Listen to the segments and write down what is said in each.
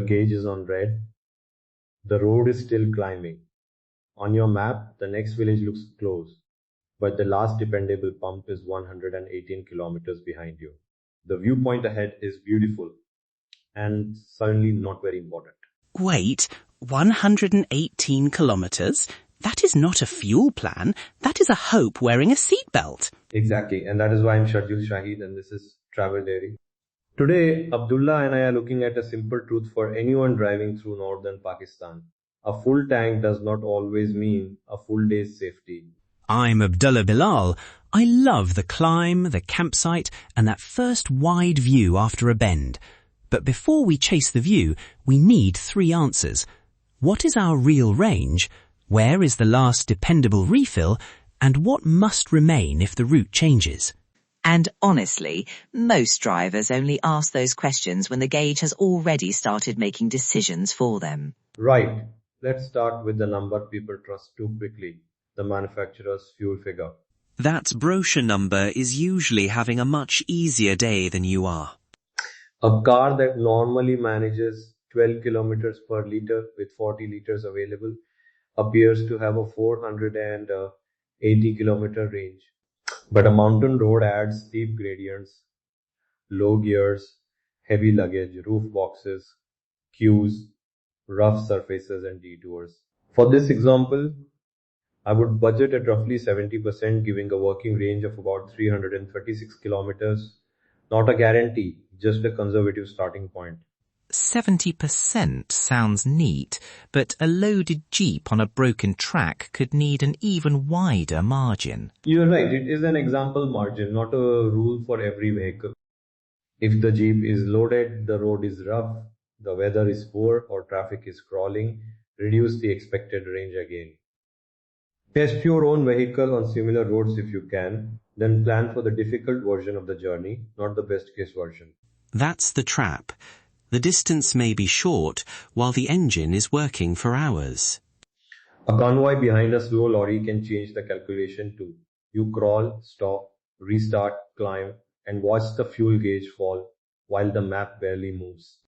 The gauge is on red. The road is still climbing. On your map, the next village looks close, but the last dependable pump is 118 kilometers behind you. The viewpoint ahead is beautiful and certainly not very important. Wait, 118 kilometers? That is not a fuel plan. That is a hope wearing a seatbelt. Exactly, and that is why I'm Sharjeel Shahid and this is Travel Dairy. Today, Abdullah and I are looking at a simple truth for anyone driving through northern Pakistan. A full tank does not always mean a full day's safety. I'm Abdullah Bilal. I love the climb, the campsite, and that first wide view after a bend. But before we chase the view, we need 3 answers. What is our real range? Where is the last dependable refill? And what must remain if the route changes? And honestly, most drivers only ask those questions when the gauge has already started making decisions for them. Right. Let's start with the number people trust too quickly, the manufacturer's fuel figure. That brochure number is usually having a much easier day than you are. A car that normally manages 12 kilometers per liter with 40 liters available appears to have a 480 kilometer range. But a mountain road adds steep gradients, low gears, heavy luggage, roof boxes, queues, rough surfaces and detours. For this example, I would budget at roughly 70%, giving a working range of about 336 kilometers. Not a guarantee, just a conservative starting point. 70% sounds neat, but a loaded Jeep on a broken track could need an even wider margin. You're right, it is an example margin, not a rule for every vehicle. If the Jeep is loaded, the road is rough, the weather is poor, or traffic is crawling, reduce the expected range again. Test your own vehicle on similar roads if you can, then plan for the difficult version of the journey, not the best case version. That's the trap. The distance may be short, while the engine is working for hours. A convoy behind a slow lorry can change the calculation too. You crawl, stop, restart, climb, and watch the fuel gauge fall while the map barely moves.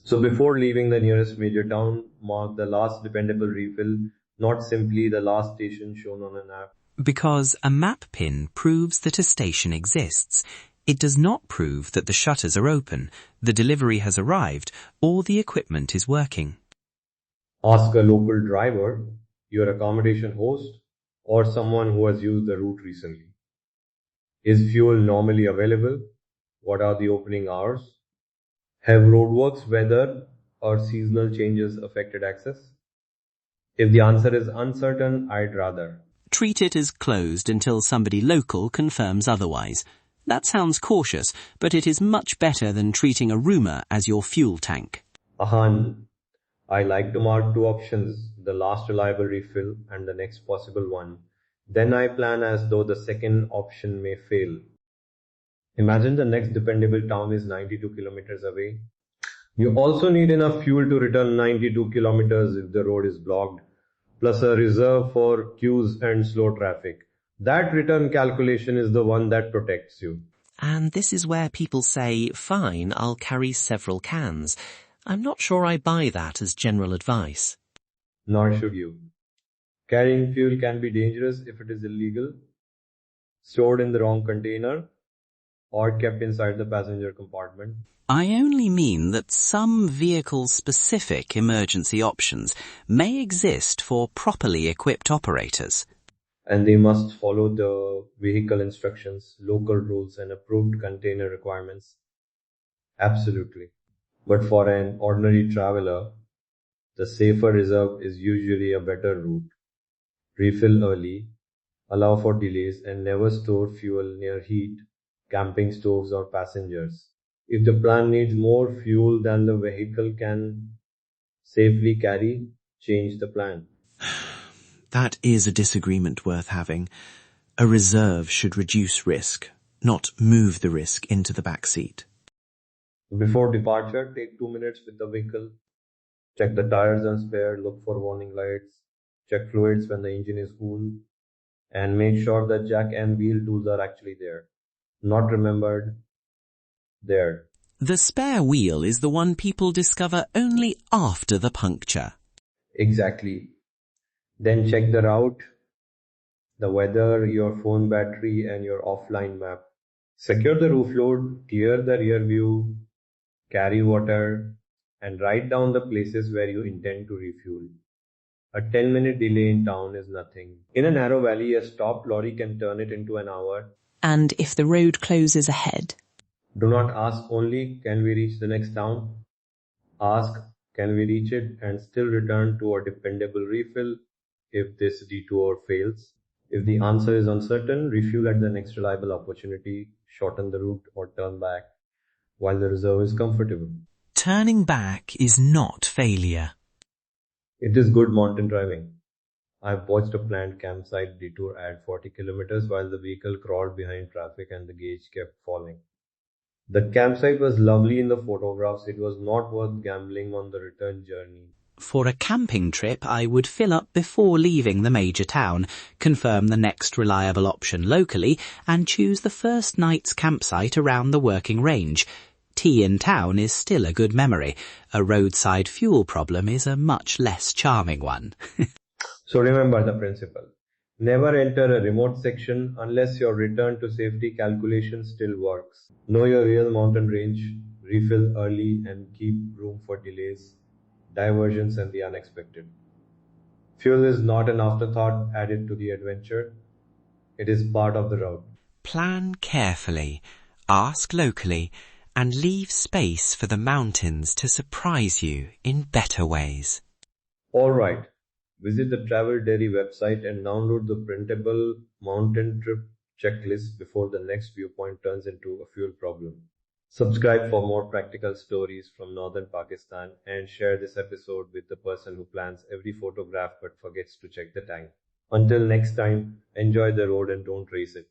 So before leaving the nearest major town, mark the last dependable refill, not simply the last station shown on an app. Because a map pin proves that a station exists. It does not prove that the shutters are open, the delivery has arrived, or the equipment is working. Ask a local driver, your accommodation host, or someone who has used the route recently. Is fuel normally available? What are the opening hours? Have roadworks, weather, or seasonal changes affected access? If the answer is uncertain, I'd rather Treat it as closed until somebody local confirms otherwise. That sounds cautious, but it is much better than treating a rumour as your fuel tank. Ahan, I like to mark 2 options, the last reliable refill and the next possible one. Then I plan as though the second option may fail. Imagine the next dependable town is 92 kilometers away. You also need enough fuel to return 92 kilometers if the road is blocked, plus a reserve for queues and slow traffic. That return calculation is the one that protects you. And this is where people say, fine, I'll carry several cans. I'm not sure I buy that as general advice. Nor should you. Carrying fuel can be dangerous if it is illegal, stored in the wrong container, or kept inside the passenger compartment. I only mean that some vehicle-specific emergency options may exist for properly equipped operators. And they must follow the vehicle instructions, local rules, and approved container requirements. Absolutely. But for an ordinary traveler, the safer reserve is usually a better route. Refill early, allow for delays, and never store fuel near heat, camping stoves, or passengers. If the plan needs more fuel than the vehicle can safely carry, change the plan. That is a disagreement worth having. A reserve should reduce risk, not move the risk into the back seat. Before departure, take 2 minutes with the vehicle. Check the tires and spare, look for warning lights, check fluids when the engine is cool, and make sure that jack and wheel tools are actually there, not remembered there. The spare wheel is the one people discover only after the puncture. Exactly. Then check the route, the weather, your phone battery, and your offline map. Secure the roof load, clear the rear view, carry water, and write down the places where you intend to refuel. A 10-minute delay in town is nothing. In a narrow valley, a stopped lorry can turn it into an hour. And if the road closes ahead, Do not ask only, can we reach the next town? Ask, can we reach it and still return to a dependable refill if this detour fails? If the answer is uncertain, refuel at the next reliable opportunity, shorten the route or turn back while the reserve is comfortable. Turning back is not failure. It is good mountain driving. I've watched a planned campsite detour at 40 kilometers while the vehicle crawled behind traffic and the gauge kept falling. The campsite was lovely in the photographs. It was not worth gambling on the return journey. For a camping trip, I would fill up before leaving the major town, confirm the next reliable option locally, and choose the first night's campsite around the working range. Tea in town is still a good memory. A roadside fuel problem is a much less charming one. So remember the principle. Never enter a remote section unless your return to safety calculation still works. Know your real mountain range, refill early, and keep room for delays, diversions, and the unexpected. Fuel is not an afterthought added to the adventure. It is part of the route. Plan carefully, ask locally, and leave space for the mountains to surprise you in better ways. Alright, visit the Travel Dairy website and download the printable mountain trip checklist before the next viewpoint turns into a fuel problem. Subscribe for more practical stories from northern Pakistan and share this episode with the person who plans every photograph but forgets to check the tank. Until next time, enjoy the road and don't race it.